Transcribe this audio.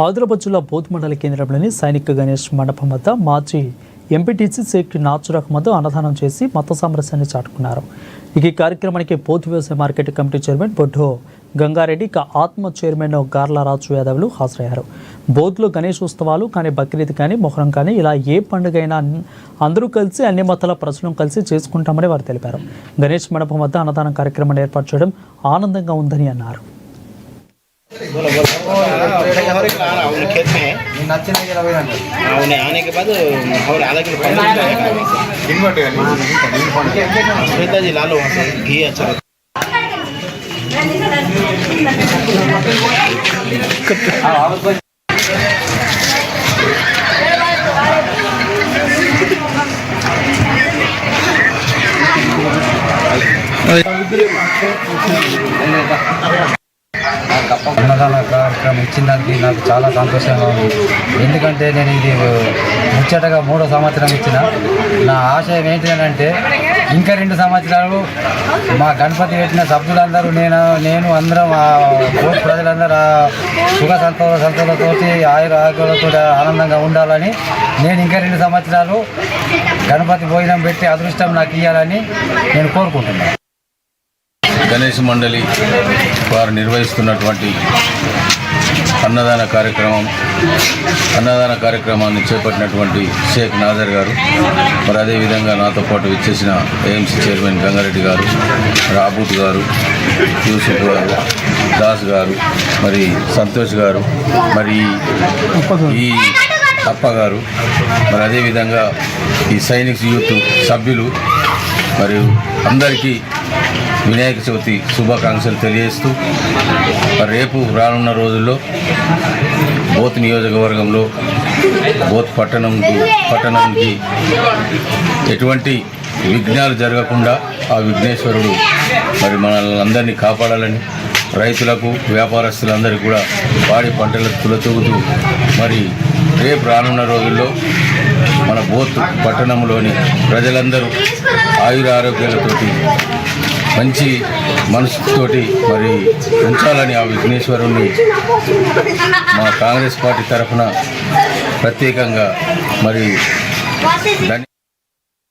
ఆదిలాబాద్ జిల్లా బోధ్ మండల కేంద్రంలోని సైనిక గణేష్ మండపం వద్ద మాజీ ఎంపీటీసీ షేక్ నాజర్ అహ్మద్ అన్నదానం చేసి మత సామరస్యాన్ని చాటుకున్నారు. ఈ కార్యక్రమానికి బోధ్ వ్యవసాయ మార్కెట్ కమిటీ చైర్మన్ బొడ్డో గంగారెడ్డి, ఆత్మ చైర్మన్ గార్ల రాజు యాదవ్లు హాజరయ్యారు. బోధ్లో గణేష్ ఉత్సవాలు కానీ, బక్రీద్ కానీ, మొహరం కానీ ఇలా ఏ పండుగ అయినా అందరూ కలిసి అన్ని మతాల ప్రజలను కలిసి చేసుకుంటామని వారు తెలిపారు. గణేష్ మండపం వద్ద అన్నదానం కార్యక్రమాన్ని ఏర్పాటు చేయడం ఆనందంగా ఉందని అన్నారు. आने के बाद और आधा किलो जी ला लो घी अच्छा అన్నదాన కార్యక్రమం ఇచ్చిన దానికి నాకు చాలా సంతోషంగా ఉంది. ఎందుకంటే నేను ఇది ముచ్చటగా 3వ సంవత్సరం ఇచ్చిన. నా ఆశయం ఏంటిదంటే ఇంకా 2 సంవత్సరాలు మా గణపతి పెట్టిన సభ్యులందరూ నేను అందరం ప్రజలందరూ సుఖ సంతోషాలతో ఆయురారోగ్యాలతో ఆనందంగా ఉండాలని, నేను ఇంకా 2 సంవత్సరాలు గణపతి భోజనం పెట్టి అదృష్టం నాకు ఇవ్వాలని నేను కోరుకుంటున్నాను. గణేష్ మండలి వారు నిర్వహిస్తున్నటువంటి అన్నదాన కార్యక్రమాన్ని చేపట్టినటువంటి షేక్ నాజర్ గారు, మరి అదేవిధంగా నాతో పాటు విచ్చేసిన ఏఎంసీ చైర్మన్ గంగారెడ్డి గారు, రాబూత్ గారు, యూసుఫ్ గారు, దాస్ గారు, మరి సంతోష్ గారు, మరి ఈ అప్ప గారు, మరి అదేవిధంగా ఈ సైనిక్స్ యూత్ సభ్యులు, మరియు అందరికీ వినాయక చవితి శుభాకాంక్షలు తెలియజేస్తూ, రేపు రానున్న రోజుల్లో బోత్ నియోజకవర్గంలో బోత్ పట్టణానికి ఎటువంటి విఘ్నాలు జరగకుండా ఆ విఘ్నేశ్వరుడు మరి మనల్ని అందరినీ కాపాడాలని, రైతులకు వ్యాపారస్తులందరికీ కూడా పాడి పంటలకు తులతూగుతూ మరి రేపు రానున్న రోజుల్లో మన బోత్ పట్టణంలోని ప్రజలందరూ ఆయురారోగ్యాలతోటి మంచి మనసుతోటి మరి ఉంచాలని ఆ విఘ్నేశ్వరుణ్ణి మా కాంగ్రెస్ పార్టీ తరఫున ప్రత్యేకంగా మరి